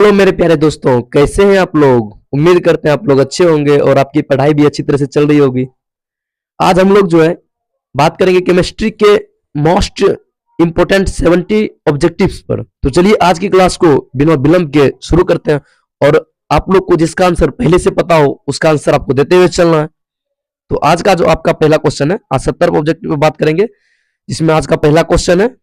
Hello मेरे प्यारे दोस्तों, कैसे हैं आप लोग। उम्मीद करते हैं आप लोग अच्छे होंगे और आपकी पढ़ाई भी अच्छी तरह से चल रही होगी। आज हम लोग जो है बात करेंगे केमिस्ट्री के मोस्ट इंपोर्टेंट 70 ऑब्जेक्टिव्स पर। तो चलिए आज की क्लास को बिना विलंब के शुरू करते हैं और आप लोग को जिसका आंसर पहले से पता हो उसका आंसर आपको देते हुए चलना है। तो आज का जो आपका पहला क्वेश्चन है, आज 70 ऑब्जेक्टिव पर बात करेंगे, जिसमें आज का पहला क्वेश्चन है,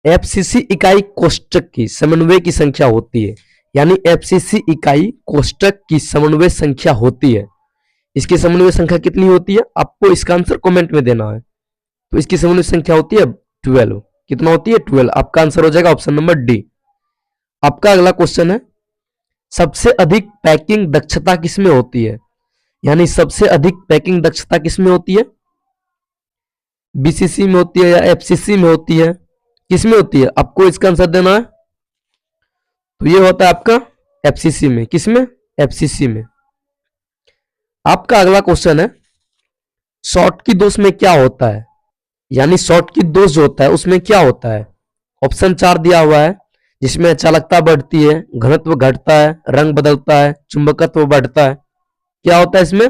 एफसीसी इकाई कोष्टक की समन्वय की संख्या होती है। यानी एफसीसी इकाई कोष्टक की समन्वय संख्या होती है। इसकी समन्वय संख्या कितनी होती है, आपको इसका आंसर कमेंट में देना है। तो इसकी समन्वय संख्या होती है 12। कितना होती है? 12। आपका आंसर हो जाएगा ऑप्शन नंबर डी। आपका अगला क्वेश्चन है, सबसे अधिक पैकिंग दक्षता किसमें होती है। यानी सबसे अधिक पैकिंग दक्षता किसमें होती है? बीसीसी में होती है या एफसीसी में होती है? किसमें होती है? आपको इसका आंसर देना है। तो ये होता है आपका एफसीसी में। किसमें? एफसीसी में। आपका अगला क्वेश्चन है, शॉर्ट की दोष में क्या होता है। यानी शॉर्ट की दोष जो होता है उसमें क्या होता है? ऑप्शन 4 दिया हुआ है, जिसमें चालकता बढ़ती है, घनत्व घटता है, रंग बदलता है, चुंबकत्व बढ़ता है। क्या होता है इसमें?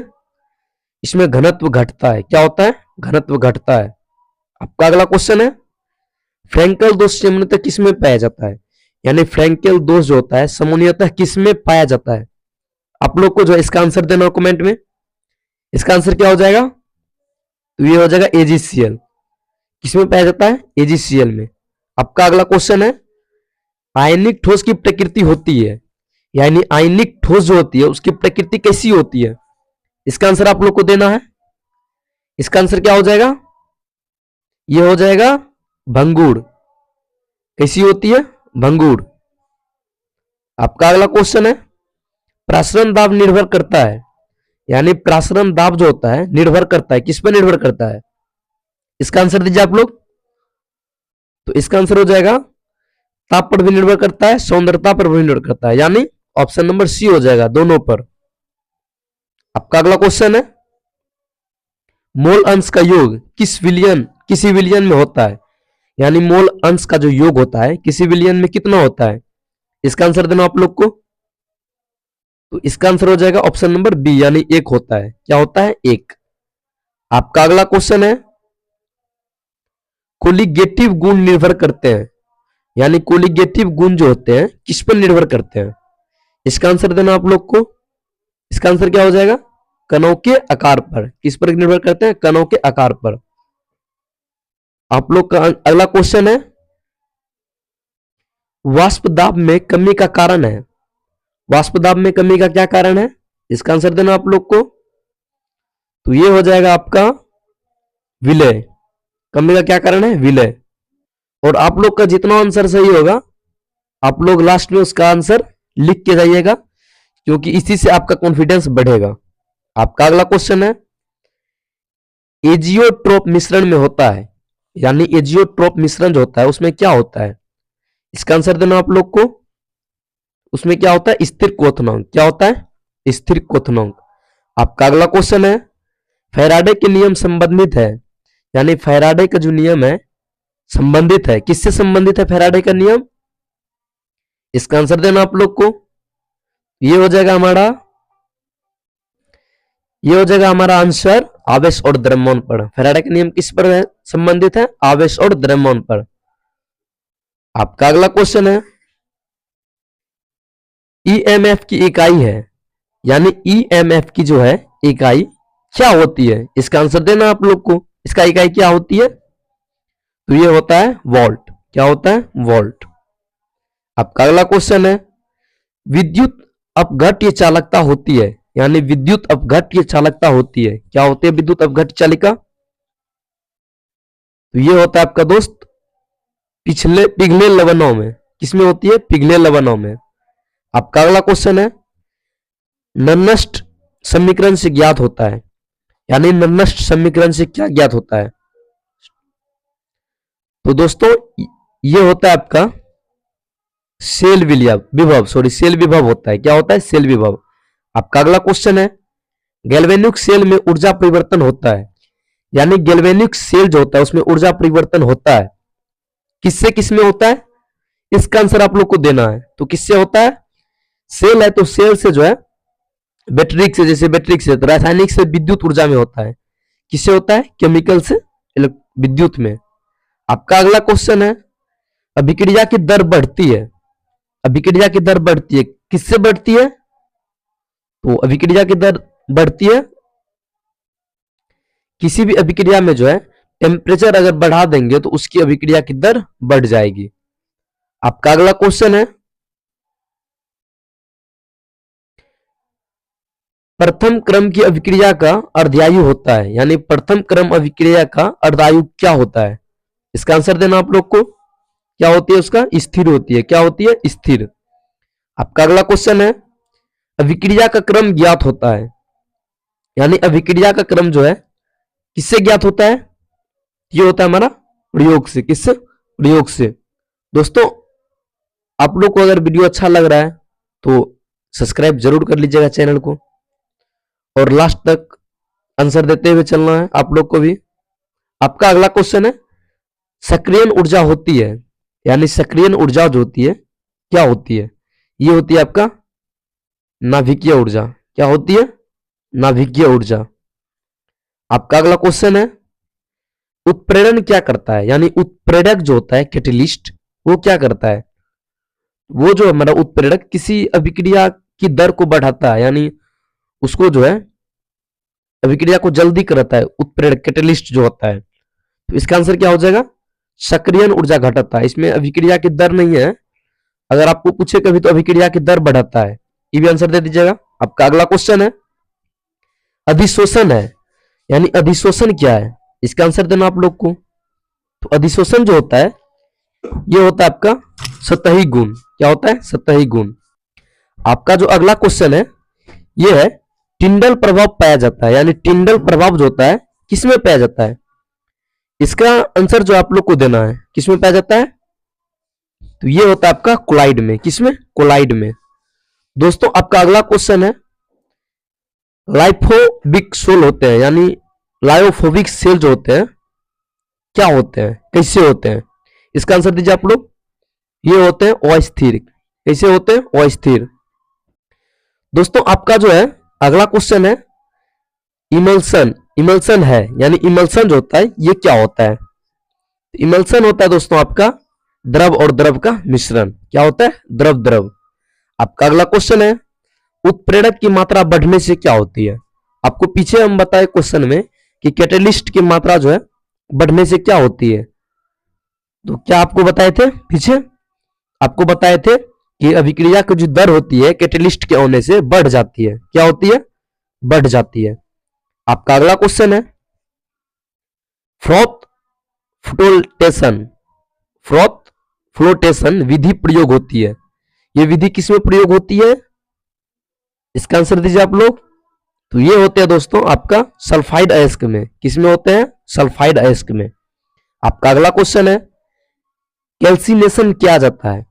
इसमें घनत्व घटता है। क्या होता है? घनत्व घटता है। आपका अगला क्वेश्चन है, फ्रैंकल दोष सामान्यतः किसमें पाया जाता है। यानी फ्रैंकल दोष जो होता है सामान्यतः किसमें पाया जाता है? आप लोग को जो इसका आंसर देना हो कमेंट में। इसका आंसर क्या हो जाएगा? तो ये हो जाएगा एजीसीएल। किसमें पाया जाता है? एजीसीएल में। आपका अगला क्वेश्चन है, आयनिक ठोस की प्रकृति होती है। यानी आयनिक ठोस जो होती है उसकी प्रकृति कैसी होती है? इसका आंसर आप लोग को देना है। इसका आंसर क्या हो जाएगा? ये हो जाएगा भंगुर। कैसी होती है? भंगुर। आपका अगला क्वेश्चन है, प्रासरण दाब निर्भर करता है। यानी प्रासरण दाब जो होता है निर्भर करता है, किस पर निर्भर करता है? इसका आंसर दीजिए आप लोग। तो इसका आंसर हो जाएगा, ताप पर भी निर्भर करता है, सौंदर्यता पर भी निर्भर करता है। यानी ऑप्शन नंबर सी हो जाएगा, दोनों पर। आपका अगला क्वेश्चन है, मोल अंश का योग किसी विलियन में होता है। यानी मोल अंश का जो योग होता है किसी विलियन में कितना होता है? इसका आंसर देना आप लोग को। तो इसका आंसर हो जाएगा ऑप्शन नंबर बी, यानी 1 होता है। क्या होता है? 1। आपका अगला क्वेश्चन है, कोलिगेटिव गुण निर्भर करते हैं। यानी कोलिगेटिव गुण जो होते हैं किस पर निर्भर करते हैं? इसका आंसर देना आप लोग को। इसका आंसर क्या हो जाएगा? कणों के आकार पर। किस पर निर्भर करते हैं? कणों के आकार पर। आप लोग का अगला क्वेश्चन है, वाष्प दाब में कमी का कारण है। वाष्प दाब में कमी का क्या कारण है? इसका आंसर देना आप लोग को। तो ये हो जाएगा आपका विलय। कमी का क्या कारण है? विलय। और आप लोग का जितना आंसर सही होगा आप लोग लास्ट में उसका आंसर लिख के जाइएगा, क्योंकि इसी से आपका कॉन्फिडेंस बढ़ेगा। आपका अगला क्वेश्चन है, एजियोट्रोप मिश्रण में होता है। यानी एजियोट्रोप मिश्रण जो होता है उसमें क्या होता है? इसका आंसर देना आप लोग को। उसमें क्या होता है? स्थिर क्वथनांक। क्या होता है? स्थिर क्वथनांक। आपका अगला क्वेश्चन है, फैराडे के नियम संबंधित है। यानी फैराडे का जो नियम है संबंधित है, किससे संबंधित है फैराडे का नियम? इसका आंसर देना आप लोग को। ये हो जाएगा हमारा आंसर आवेश और द्रव्यमान पर। फैराडे का नियम किस पर है? संबंधित है? आवेश और द्रव्यमान पर। आपका अगला क्वेश्चन है, ईएमएफ की इकाई है। यानी ईएमएफ की जो है इकाई क्या होती है? इसका आंसर देना आप लोग को। इसका इकाई क्या होती है? तो ये होता है वोल्ट। क्या होता है? वोल्ट। आपका अगला क्वेश्चन है, विद्युत अपघट्य चालकता होती है। यानी विद्युत अपघट्य चालकता होती है। क्या होती है विद्युत अपघट्य चालिका? तो ये होता है आपका दोस्त पिघले लवणों में। किसमें होती है? पिघले लवणों में। आपका अगला क्वेश्चन है, नन्नस्ट समीकरण से ज्ञात होता है। यानी नन्नस्ट समीकरण से क्या ज्ञात होता है? तो दोस्तों ये होता है आपका सेल विभव होता है। क्या होता है? सेल विभव। आपका अगला क्वेश्चन है, गैल्वेनिक सेल में ऊर्जा परिवर्तन होता है। यानी गैल्वेनिक सेल जो होता है उसमें ऊर्जा परिवर्तन होता है। किससे किसमें होता है? इसका आंसर आप लोग को देना है। तो किससे होता है? सेल है तो सेल से जो है बैटरी से, जैसे बैटरी से, तो रासायनिक से विद्युत ऊर्जा में होता है। किससे होता है? केमिकल से विद्युत में। आपका अगला क्वेश्चन है, अभिक्रिया की दर बढ़ती है। अभिक्रिया की दर बढ़ती है, किससे बढ़ती है? तो अभिक्रिया की दर बढ़ती है, किसी भी अभिक्रिया में जो है टेम्परेचर अगर बढ़ा देंगे तो उसकी अभिक्रिया की दर बढ़ जाएगी। आपका अगला क्वेश्चन है, प्रथम क्रम की अभिक्रिया का अर्धायु होता है, यानी प्रथम क्रम अभिक्रिया का अर्धायु क्या होता है? इसका आंसर देना आप लोग को। क्या होती है उसका? स्थिर होती है। क्या होती है? स्थिर। आपका अगला क्वेश्चन है, अभिक्रिया का क्रम ज्ञात होता है, यानी अभिक्रिया का क्रम जो है किससे ज्ञात होता है? ये होता है हमारा प्रयोग से। किससे? प्रयोग से। दोस्तों आप लोग को अगर वीडियो अच्छा लग रहा है तो सब्सक्राइब जरूर कर लीजिएगा चैनल को, और लास्ट तक आंसर देते हुए चलना है आप लोग को भी। आपका अगला क्वेश्चन है, सक्रियण ऊर्जा होती है, यानी सक्रियण ऊर्जा जो होती है क्या होती है? ये होती है आपका नाभिकीय ऊर्जा। क्या होती है? नाभिकीय ऊर्जा। आपका अगला क्वेश्चन है, उत्प्रेरण क्या करता है, यानी उत्प्रेरक जो होता है कैटेलिस्ट, वो क्या करता है? वो जो हमारा उत्प्रेरक किसी अभिक्रिया की दर को बढ़ाता है, यानी उसको जो है अभिक्रिया को जल्दी कराता है, उत्प्रेरक कैटेलिस्ट जो होता है। तो इसका आंसर क्या हो जाएगा? सक्रियण ऊर्जा घटाता है। इसमें अभिक्रिया की दर नहीं है, अगर आपको पूछे कभी तो अभिक्रिया की दर बढ़ाता है। ये भी आंसर दे दीजिएगा। आपका अगला क्वेश्चन है, अधिशोषण है, यानी अधिशोषण क्या है? इसका आंसर देना आप लोग को। तो अधिशोषण जो होता है ये होता है आपका सतही गुण। क्या होता है? सतही गुण। आपका जो अगला क्वेश्चन है ये है, टिंडल प्रभाव पाया जाता है, यानी टिंडल प्रभाव जो होता है किसमें पाया जाता है? इसका आंसर जो आप लोग को देना है, किसमें पाया जाता है? तो ये होता है आपका कोलाइड में। किसमें? कोलाइड में। दोस्तों आपका अगला क्वेश्चन है, लाइफोबिक सोल होते हैं, यानी लायोफोबिक सेल जो होते हैं क्या होते हैं, कैसे होते हैं? इसका आंसर दीजिए आप लोग। ये होते हैं अस्थिर। कैसे होते हैं? अस्थिर। दोस्तों आपका जो है अगला क्वेश्चन है, इमल्सन। इमल्सन है, यानी इमल्सन जो होता है ये क्या होता है? इमल्सन होता है दोस्तों आपका द्रव और द्रव का मिश्रण। क्या होता है? द्रव द्रव। आपका अगला क्वेश्चन है, उत्प्रेरक की मात्रा बढ़ने से क्या होती है? आपको पीछे हम बताए क्वेश्चन में कि कैटेलिस्ट की मात्रा जो है बढ़ने से क्या होती है। तो क्या आपको बताए थे पीछे? आपको बताए थे कि अभिक्रिया की जो दर होती है कैटेलिस्ट के होने से बढ़ जाती है। क्या होती है? बढ़ जाती है। आपका अगला क्वेश्चन है, फ्रॉथ फ्लोटेशन। फ्रॉथ फ्लोटेशन विधि प्रयोग होती है, ये विधि किसमें प्रयोग होती है? इसका आंसर दीजिए आप लोग। तो ये होते हैं दोस्तों आपका सल्फाइड अयस्क में। किसमें होते हैं? सल्फाइड अयस्क में। आपका अगला क्वेश्चन है, कैल्सिनेशन किया जाता है,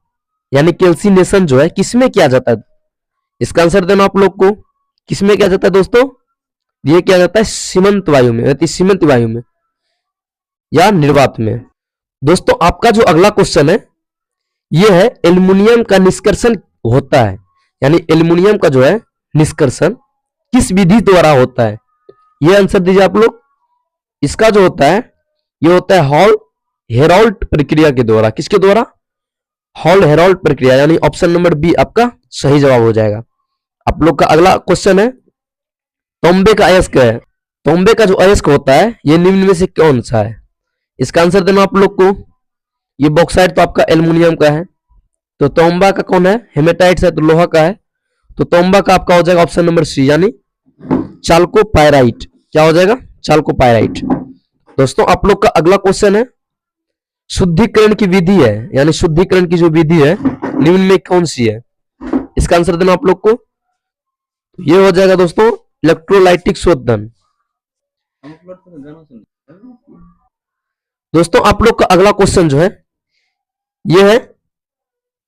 यानी कैल्सिनेशन जो है किसमें किया जाता है? इसका आंसर देना आप लोग को। किसमें किया जाता है दोस्तों? ये किया जाता है सीमंत वायु में, सीमंत वायु में या निर्वात में। दोस्तों आपका जो अगला क्वेश्चन है ये है, एल्युमिनियम का निष्कर्षण होता है, यानी एल्युमिनियम का जो है निष्कर्षण किस विधि द्वारा होता है? ये आंसर दीजिए आप लोग। इसका जो होता है ये होता है हॉल हेराल्ड प्रक्रिया के द्वारा। किसके द्वारा? हॉल हेराल्ड प्रक्रिया, यानी ऑप्शन नंबर बी आपका सही जवाब हो जाएगा। आप लोग का अगला क्वेश्चन है, तांबे का अयस्क है। तांबे का जो अयस्क होता है ये निम्न में से कौन सा है? इसका आंसर देना आप लोग को। ये बॉक्साइट तो आपका एल्युमिनियम का है, तो तांबा का कौन है? हेमेटाइट है, तो लोहा का है। तो तांबा का आपका हो जाएगा ऑप्शन नंबर सी, यानी चाल्कोपाइराइट। क्या हो जाएगा? चाल्कोपाइराइट। दोस्तों आप लोग का अगला क्वेश्चन है, शुद्धिकरण की विधि है, यानी शुद्धिकरण की जो विधि है निम्न में कौन सी है? इसका आंसर देना आप लोग को। ये हो जाएगा दोस्तों इलेक्ट्रोलाइटिक शोधन। दोस्तों आप लोग का अगला क्वेश्चन जो है ये है,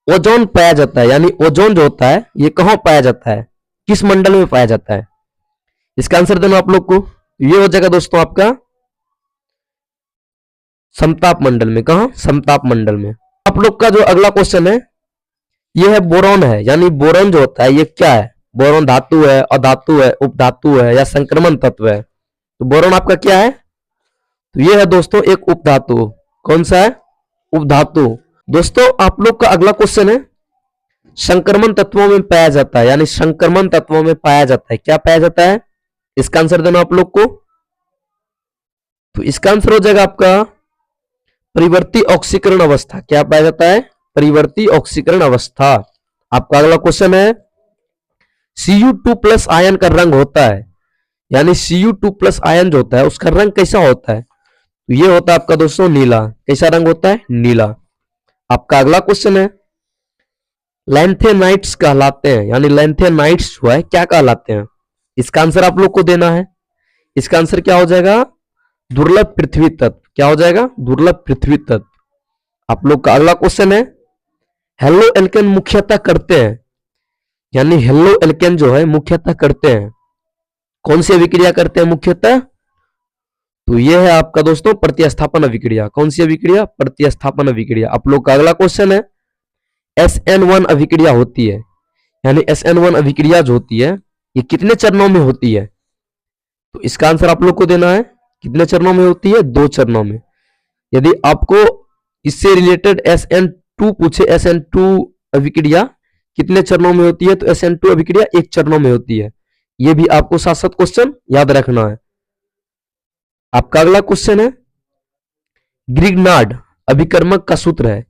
ओजोन पाया जाता है, यानी ओजोन जो होता है ये कहां पाया जाता है, किस मंडल में पाया जाता है? इसका आंसर देना आप लोग को। ये हो जाएगा दोस्तों आपका समताप मंडल में। कहां? समताप मंडल में। आप लोग का जो अगला क्वेश्चन है ये है बोरॉन है, यानी बोरॉन जो होता है ये क्या है? बोरॉन धातु है, अधातु है, उपधातु है या संक्रमण तत्व है? तो बोरॉन आपका क्या है? तो ये है दोस्तों एक उपधातु। कौन सा है? उपधातु। दोस्तों आप लोग का अगला क्वेश्चन है संक्रमण तत्वों में पाया जाता है, यानी संक्रमण तत्वों में पाया जाता है, क्या पाया जाता है? इसका आंसर देना आप लोग को। तो इसका आंसर हो जाएगा आपका परिवर्ती ऑक्सीकरण अवस्था। क्या पाया जाता है? परिवर्ती ऑक्सीकरण अवस्था। आपका अगला क्वेश्चन है Cu2+ आयन का रंग होता है, यानी Cu2+ आयन जो होता है उसका रंग कैसा होता है? तो ये होता है आपका दोस्तों नीला। कैसा रंग होता है? नीला। आपका अगला क्वेश्चन है लैंथेनाइट्स कहलाते हैं, यानी लैंथेनाइट्स जो है क्या कहलाते हैं? इसका आंसर आप लोग को देना है। इसका आंसर क्या हो जाएगा? दुर्लभ पृथ्वी तत्व। क्या हो जाएगा? दुर्लभ पृथ्वी तत्व। आप लोग का अगला क्वेश्चन है हेलो एल्केन मुख्यतः करते हैं, यानी हेलो एल्केन जो है मुख्यतः करते हैं, कौन सी अभिक्रिया करते हैं मुख्यतः? तो यह है आपका दोस्तों प्रतिस्थापन अभिक्रिया। कौन सी अभिक्रिया? प्रतिस्थापन अभिक्रिया। आप लोग का अगला क्वेश्चन है SN1 अभिक्रिया होती है, यानी SN1 अभिक्रिया जो होती है ये कितने चरणों में होती है? तो इसका आंसर आप लोग को देना है। कितने चरणों में होती है? 2 चरणों में। यदि आपको इससे रिलेटेड SN2 पूछे, SN2 अभिक्रिया कितने चरणों में होती है, तो SN2 अभिक्रिया 1 चरणों में होती है। यह भी आपको साथ साथ क्वेश्चन याद रखना है। आपका अगला क्वेश्चन है ग्रिग्नार्ड अभिकर्मक का सूत्र है,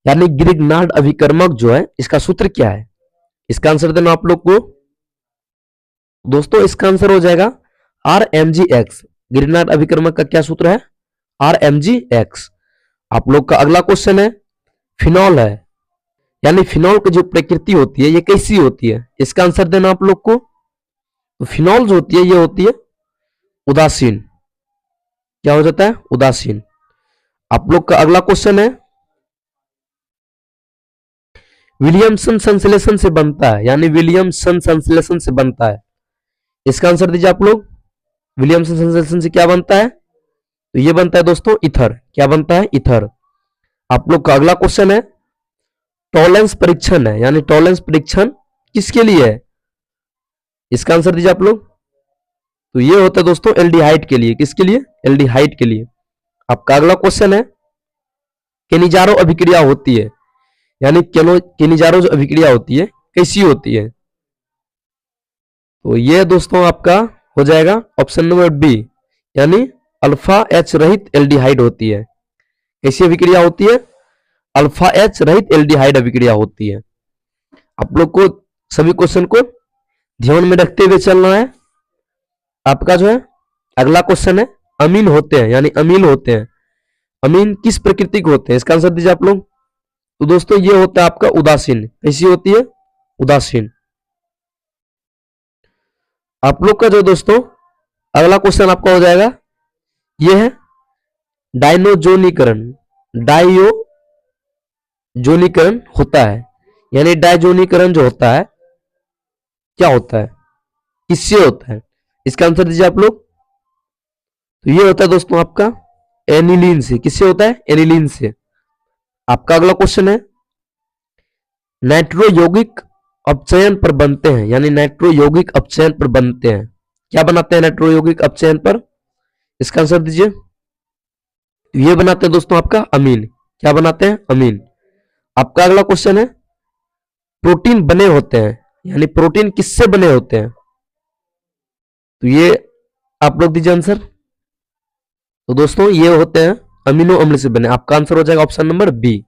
यानी ग्रिग्नार्ड अभिकर्मक जो है इसका सूत्र क्या है? इसका आंसर देना आप लोग को। दोस्तों इसका आंसर हो जाएगा RMgX। ग्रिग्नार्ड अभिकर्मक का क्या सूत्र है? RMgX। आप लोग का अगला क्वेश्चन है फिनॉल है, यानी फिनॉल की जो प्रकृति होती है ये कैसी होती है? इसका आंसर देना आप लोग को। तो फिनॉल जो होती है ये होती है उदासीन। क्या हो जाता है? उदासीन। आप लोग का अगला क्वेश्चन है विलियमसन संश्लेषण से बनता है, यानी विलियमसन संश्लेषण से बनता है। इसका आंसर दीजिए आप लोग। विलियमसन संश्लेषण से क्या बनता है? तो ये बनता है दोस्तों ईथर। क्या बनता है? ईथर। आप लोग का अगला क्वेश्चन है टॉलेंस परीक्षण है, यानी टॉलेंस परीक्षण किसके लिए है? इसका आंसर दीजिए आप लोग। तो ये होता है दोस्तों एल्डिहाइड के लिए। किसके लिए? एल्डिहाइड के लिए। आपका अगला क्वेश्चन है केनिजारो अभिक्रिया होती है, यानी केनिजारो जो अभिक्रिया होती है कैसी होती है? तो ये दोस्तों आपका हो जाएगा ऑप्शन नंबर बी, यानी अल्फा एच रहित एल्डिहाइड होती है। कैसी अभिक्रिया होती है? अल्फा एच रहित एल्डिहाइड अभिक्रिया होती है। आप लोग को सभी क्वेश्चन को ध्यान में रखते हुए चलना है। आपका जो है अगला क्वेश्चन है अमीन होते हैं, यानी अमीन होते हैं। अमीन किस प्रकृति के होते हैं? इसका आंसर दीजिए आप लोग। तो दोस्तों ये होता है आपका उदासीन। कैसी होती है? उदासीन। आप लोग का जो दोस्तों अगला क्वेश्चन आपका हो जाएगा यह है डायनोजोनीकरण। डायोजोनीकरण होता है, यानी डायजोनीकरण जो होता है क्या होता है? किससे होता है? इसका आंसर दीजिए आप लोग। तो ये होता है दोस्तों आपका एनिलीन से। किससे होता है? एनिलीन से। आपका अगला क्वेश्चन है नाइट्रो यौगिक अपचयन पर बनते हैं, यानी नाइट्रो यौगिक अपचयन पर बनते हैं। क्या बनाते हैं नाइट्रो यौगिक अपचयन पर? इसका आंसर दीजिए। ये बनाते हैं दोस्तों आपका अमीन। क्या बनाते हैं? अमीन। आपका अगला क्वेश्चन है प्रोटीन बने होते हैं, यानी प्रोटीन किससे बने होते हैं? तो ये आप लोग दीजिए आंसर। तो दोस्तों ये होते हैं अमीनो अम्ल से बने। आपका आंसर हो जाएगा ऑप्शन नंबर बी।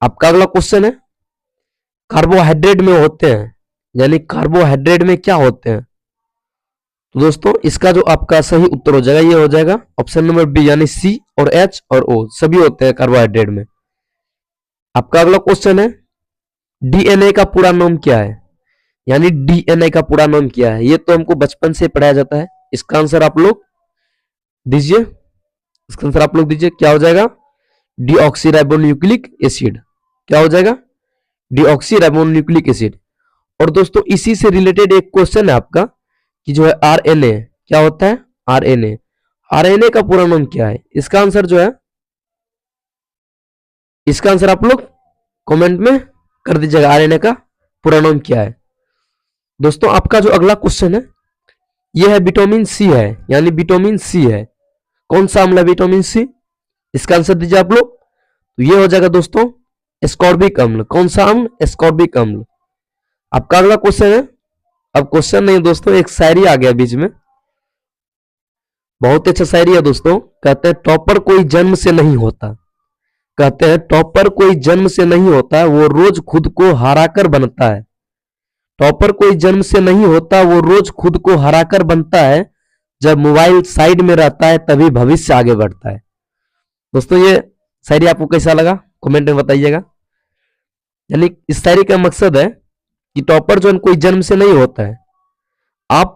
आपका अगला क्वेश्चन है कार्बोहाइड्रेट में होते हैं, यानी कार्बोहाइड्रेट में क्या होते हैं? तो दोस्तों इसका जो आपका सही उत्तर हो जाएगा ये हो जाएगा ऑप्शन नंबर बी, यानी सी और एच और ओ सभी होते हैं कार्बोहाइड्रेट में। आपका अगला क्वेश्चन है डीएनए का पूरा नाम क्या है, यानी डीएनए का पूरा नाम क्या है? ये तो हमको बचपन से पढ़ाया जाता है। इसका आंसर आप लोग दीजिए। इसका आंसर आप लोग दीजिए। क्या हो जाएगा? Deoxyribonucleic acid. क्या हो जाएगा? Deoxyribonucleic acid. और दोस्तों इसी से रिलेटेड एक क्वेश्चन है आपका कि जो है आरएनए क्या होता है? आरएनए। आरएनए का पूरा नाम क्या है? इसका आंसर जो है इसका आंसर आप लोग कमेंट में कर दीजिएगा, आरएनए का पूरा नाम क्या है। दोस्तों आपका जो अगला क्वेश्चन है यह है विटामिन सी है, यानी विटामिन सी है, कौन सा अम्ल है विटामिन सी, इसका आंसर दीजिए आप लोग। तो ये हो जाएगा दोस्तों एस्कॉर्बिक अम्ल, कौन सा अम्ल, एस्कॉर्बिक अम्ल। आपका अगला क्वेश्चन है, अब क्वेश्चन नहीं दोस्तों, एक शायरी आ गया बीच में, बहुत ही अच्छा शायरी है दोस्तों। कहते हैं टॉपर कोई जन्म से नहीं होता, कहते हैं टॉपर कोई जन्म से नहीं होता, वो रोज खुद को हराकर बनता है। टॉपर कोई जन्म से नहीं होता, वो रोज खुद को हराकर बनता है, जब मोबाइल साइड में रहता है तभी भविष्य आगे बढ़ता है। दोस्तों ये शायरी आपको कैसा लगा कमेंट में बताइएगा। यानी इस शायरी का मकसद है कि टॉपर जो है कोई जन्म से नहीं होता है, आप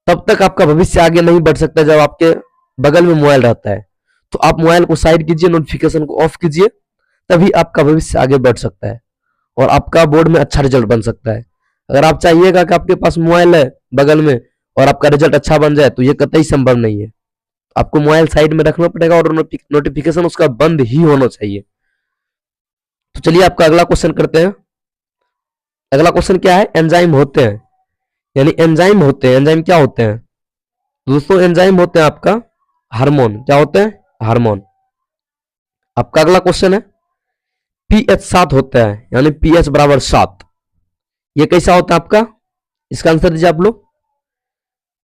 तब तक आपका भविष्य आगे नहीं बढ़ सकता जब आपके बगल में मोबाइल रहता है। तो आप मोबाइल को साइड कीजिए, नोटिफिकेशन को ऑफ कीजिए, तभी आपका भविष्य आगे बढ़ सकता है और आपका बोर्ड में अच्छा रिजल्ट बन सकता है। अगर आप चाहिएगा कि आपके पास मोबाइल है बगल में और आपका रिजल्ट अच्छा बन जाए, तो ये कतई संभव नहीं है। आपको मोबाइल साइड में रखना पड़ेगा और नोटिफिकेशन उसका बंद ही होना चाहिए। तो चलिए आपका अगला क्वेश्चन करते हैं। अगला क्वेश्चन क्या है, एंजाइम होते हैं, यानी एंजाइम होते हैं, एंजाइम क्या होते हैं दोस्तों, एंजाइम होते हैं आपका हार्मोन, क्या होते हैं, हार्मोन। आपका अगला क्वेश्चन है पीएच 7 होता है, यानी पीएच बराबर 7, ये कैसा होता है आपका, इसका आंसर दीजिए आप लोग।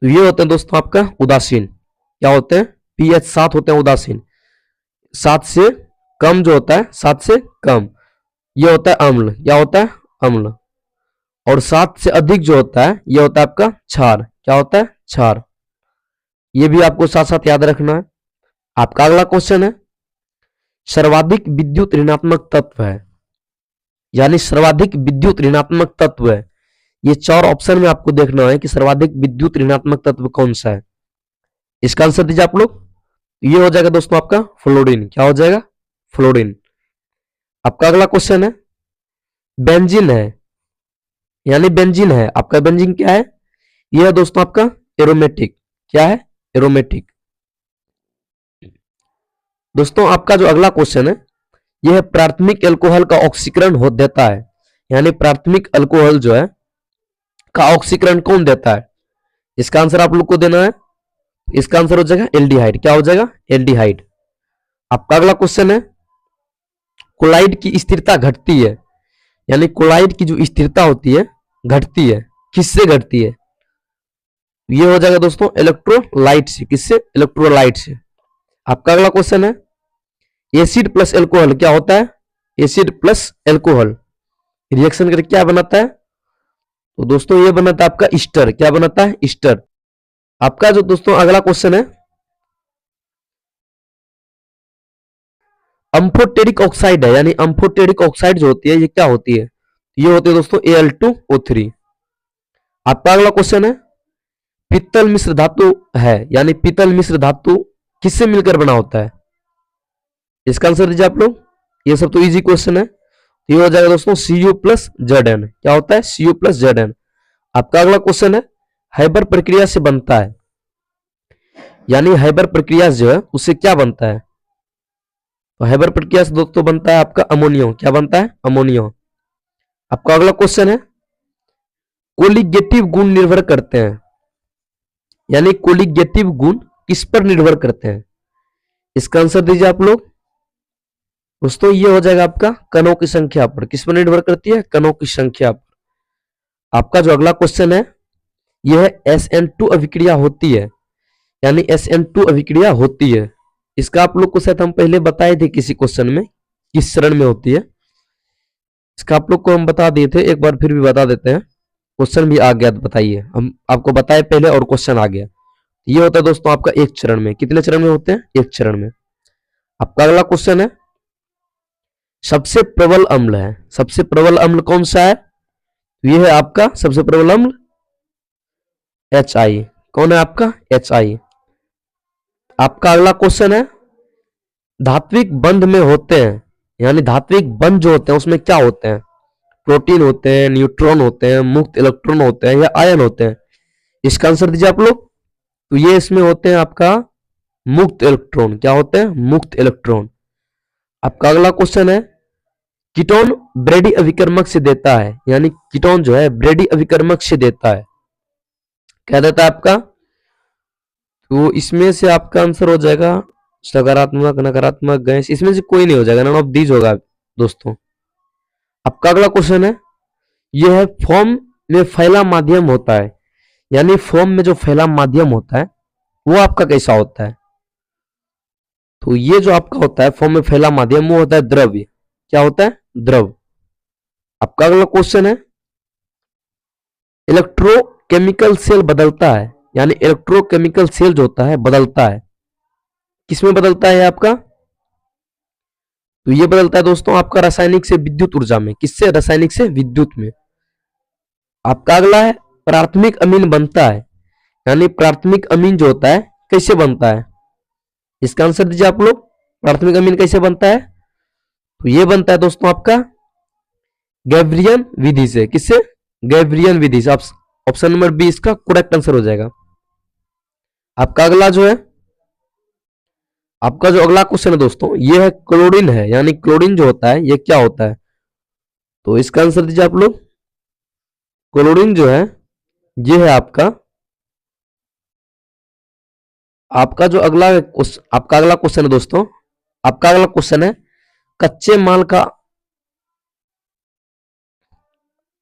तो ये होते हैं दोस्तों आपका उदासीन, क्या होते हैं, पीएच 7 होते हैं उदासीन। 7 से कम जो होता है, 7 से कम ये होता है अम्ल, क्या होता है, अम्ल। और 7 से अधिक जो होता है ये होता है आपका क्षार, क्या होता है, क्षार। ये भी आपको साथ साथ याद रखना है। आपका अगला क्वेश्चन है सर्वाधिक विद्युत ऋणात्मक तत्व है, यानी सर्वाधिक विद्युत ऋणात्मक तत्व है। ये 4 ऑप्शन में आपको देखना है कि सर्वाधिक विद्युत ऋणात्मक तत्व कौन सा है, इसका आंसर दीजिए आप लोग। ये हो जाएगा दोस्तों आपका फ्लोरीन, क्या हो जाएगा, फ्लोरीन। आपका अगला क्वेश्चन है बेंजीन है, यानी बेंजीन है, आपका बेंजीन क्या है, यह है दोस्तों आपका एरोमेटिक, क्या है, एरोमेटिक। दोस्तों आपका जो अगला क्वेश्चन है यह प्राथमिक अल्कोहल का ऑक्सीकरण हो देता है, यानी प्राथमिक अल्कोहल जो है का ऑक्सीकरण कौन देता है, इसका आंसर आप लोग को देना है। इसका आंसर हो जाएगा एल्डिहाइड, क्या हो जाएगा, एल्डिहाइड। आपका अगला क्वेश्चन है कोलाइड की स्थिरता घटती है, यानी कोलाइड की जो स्थिरता होती है घटती है, किससे घटती है, ये हो जाएगा दोस्तों इलेक्ट्रोलाइट से, किससे, इलेक्ट्रोलाइट से। आपका अगला क्वेश्चन है एसिड प्लस एल्कोहल क्या होता है, एसिड प्लस एल्कोहल रिएक्शन करके क्या बनाता है, तो दोस्तों ये बनाता है आपका ईस्टर, क्या बनाता है, ईस्टर। आपका जो दोस्तों अगला क्वेश्चन है अम्फोटेरिक ऑक्साइड है, यानी अम्फोटेरिक ऑक्साइड जो होती है ये क्या होती है, ये होती है दोस्तों Al2O3। आपका अगला क्वेश्चन है पीतल मिश्र धातु है, यानी पीतल मिश्र धातु किससे मिलकर बना होता है, इसका आंसर दीजिए आप लोग। ये सब तो इजी क्वेश्चन है। ये हो जाएगा दोस्तों Cu प्लस Zn, क्या होता है, Cu प्लस Zn। आपका अगला क्वेश्चन है हाइबर प्रक्रिया से बनता है, यानी हाइबर प्रक्रिया जो है उससे क्या बनता है, तो हाइबर प्रक्रिया से दोस्तों बनता है आपका अमोनियो, क्या बनता है, अमोनियो। आपका अगला क्वेश्चन है कोलिगेटिव गुण निर्भर करते हैं, यानी कोलिगेटिव गुण किस पर निर्भर करते हैं, इसका आंसर दीजिए आप लोग। दोस्तों ये हो जाएगा आपका कणों की संख्या पर, किस पर निर्भर करती है, कणों की संख्या पर। आपका जो अगला क्वेश्चन है यह SN2 अभिक्रिया होती है, यानी SN2 अभिक्रिया होती है, इसका आप लोग को शायद हम पहले बताए थे किसी क्वेश्चन में किस चरण में होती है, इसका आप लोग को हम बता दिए थे, एक बार फिर भी बता देते हैं, क्वेश्चन भी आ गया तो बताइए, हम आपको बताए पहले और क्वेश्चन आ गया। ये होता है दोस्तों आपका एक चरण में, कितने चरण में होते हैं, एक चरण में। आपका अगला क्वेश्चन है सबसे प्रबल अम्ल है, सबसे प्रबल अम्ल कौन सा है, यह है आपका सबसे प्रबल अम्ल HI, कौन है आपका, HI। आपका अगला क्वेश्चन है धात्विक बंध में होते हैं, यानी धात्विक बंध जो होते हैं उसमें क्या होते हैं, प्रोटीन होते हैं, न्यूट्रॉन होते हैं, मुक्त इलेक्ट्रॉन होते हैं या आयन होते हैं, इसका आंसर दीजिए आप लोग। तो ये इसमें होते हैं आपका मुक्त इलेक्ट्रॉन, क्या होते हैं, मुक्त इलेक्ट्रॉन। आपका अगला क्वेश्चन है, कीटोन ब्रेडी अभिकर्मक से देता है, यानी कीटोन जो है ब्रेडी अभिकर्मक से देता है, क्या देता है आपका? तो इसमें से आपका आंसर हो जाएगा सकारात्मक, नकारात्मक, गैस, इसमें से कोई नहीं हो जाएगा, नन ऑफ दीज होगा दोस्तों। आपका अगला क्वेश्चन है, यह है फॉर्म में फैला माध्यम होता है, यानी फॉर्म में जो फैला माध्यम होता है वो आपका कैसा होता है? तो ये जो आपका होता है फॉर्म में फैला माध्यम, वो होता है द्रव्य। क्या होता है? द्रव। आपका अगला क्वेश्चन है, इलेक्ट्रोकेमिकल सेल बदलता है, यानी इलेक्ट्रोकेमिकल सेल जो होता है बदलता है, किसमें बदलता है आपका? तो ये बदलता है दोस्तों आपका रासायनिक से विद्युत ऊर्जा में। किससे? रासायनिक से विद्युत में। आपका अगला है, प्राथमिक अमीन बनता है, यानी प्राथमिक अमीन जो होता है कैसे बनता है? इसका आंसर दीजिए आप लोग, प्राथमिक अमीन कैसे बनता है? तो ये बनता है दोस्तों आपका गैब्रियन विधि से। किससे? गैब्रियन विधि से। ऑप्शन नंबर बी इसका करेक्ट आंसर हो जाएगा। आपका अगला जो है, आपका जो अगला क्वेश्चन है दोस्तों, ये है क्लोरीन है, यानी क्लोरीन जो होता है ये क्या होता है? तो इसका आंसर दीजिए आप लोग। क्लोरीन जो है ये है आपका जो आपका अगला क्वेश्चन है दोस्तों, आपका अगला क्वेश्चन है कच्चे माल का,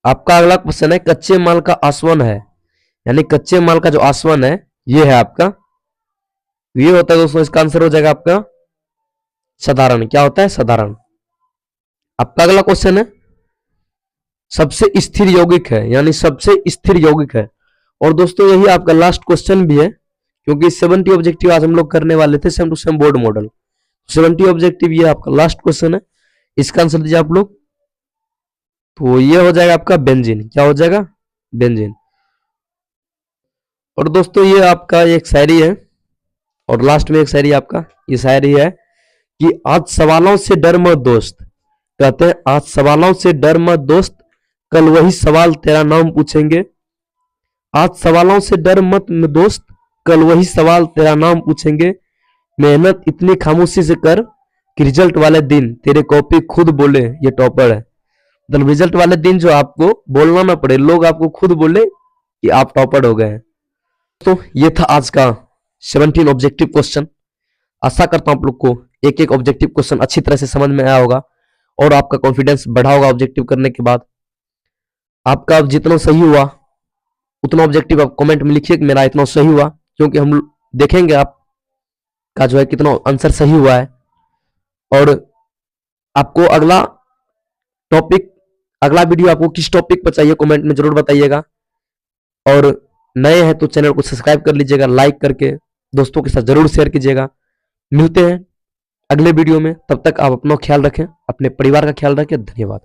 आपका अगला क्वेश्चन है कच्चे माल का आसवन है, यानी कच्चे माल का जो आसवन है ये है आपका, ये होता है दोस्तों, इसका आंसर हो जाएगा आपका साधारण। क्या होता है? साधारण। आपका अगला क्वेश्चन है सबसे स्थिर यौगिक है, यानी सबसे स्थिर यौगिक है। और दोस्तों यही आपका लास्ट क्वेश्चन भी है, क्योंकि 70 ऑब्जेक्टिव आज हम लोग करने वाले थे same to same board model. 70 objective ये आपका लास्ट क्वेश्चन है, इसका आंसर दीजिए आप लोग। तो ये हो जाएगा आपका बेंजीन। क्या हो जाएगा? बेंजीन। और दोस्तों ये आपका एक शायरी है, और लास्ट में एक शायरी आपका, ये शायरी है कि आज सवालों से डर मत दोस्त, कहते हैं आज सवालों से डर मत दोस्त, कल वही सवाल तेरा नाम पूछेंगे। आज सवालों से डर मत दोस्त, कल वही सवाल तेरा नाम पूछेंगे। मेहनत इतनी खामोशी से कर कि रिजल्ट वाले दिन तेरे कॉपी खुद बोले ये टॉपर है। मतलब रिजल्ट वाले दिन जो आपको बोलना ना पड़े, लोग आपको खुद बोले कि आप टॉपर हो गए हैं। तो ये था आज का 17 ऑब्जेक्टिव क्वेश्चन। आशा करता हूं आप लोग को एक एक ऑब्जेक्टिव क्वेश्चन अच्छी तरह से समझ में आया होगा और आपका कॉन्फिडेंस बढ़ा होगा ऑब्जेक्टिव करने के बाद। आपका अब जितना सही हुआ उतना ऑब्जेक्टिव आप कमेंट में लिखिए कि मेरा इतना सही हुआ, क्योंकि हम देखेंगे आपका जो है कितना आंसर सही हुआ है। और आपको अगला टॉपिक, अगला वीडियो आपको किस टॉपिक पर चाहिए कमेंट में जरूर बताइएगा। और नए हैं तो चैनल को सब्सक्राइब कर लीजिएगा, लाइक करके दोस्तों के साथ जरूर शेयर कीजिएगा। मिलते हैं अगले वीडियो में, तब तक आप अपना ख्याल रखें, अपने परिवार का ख्याल रखें। धन्यवाद।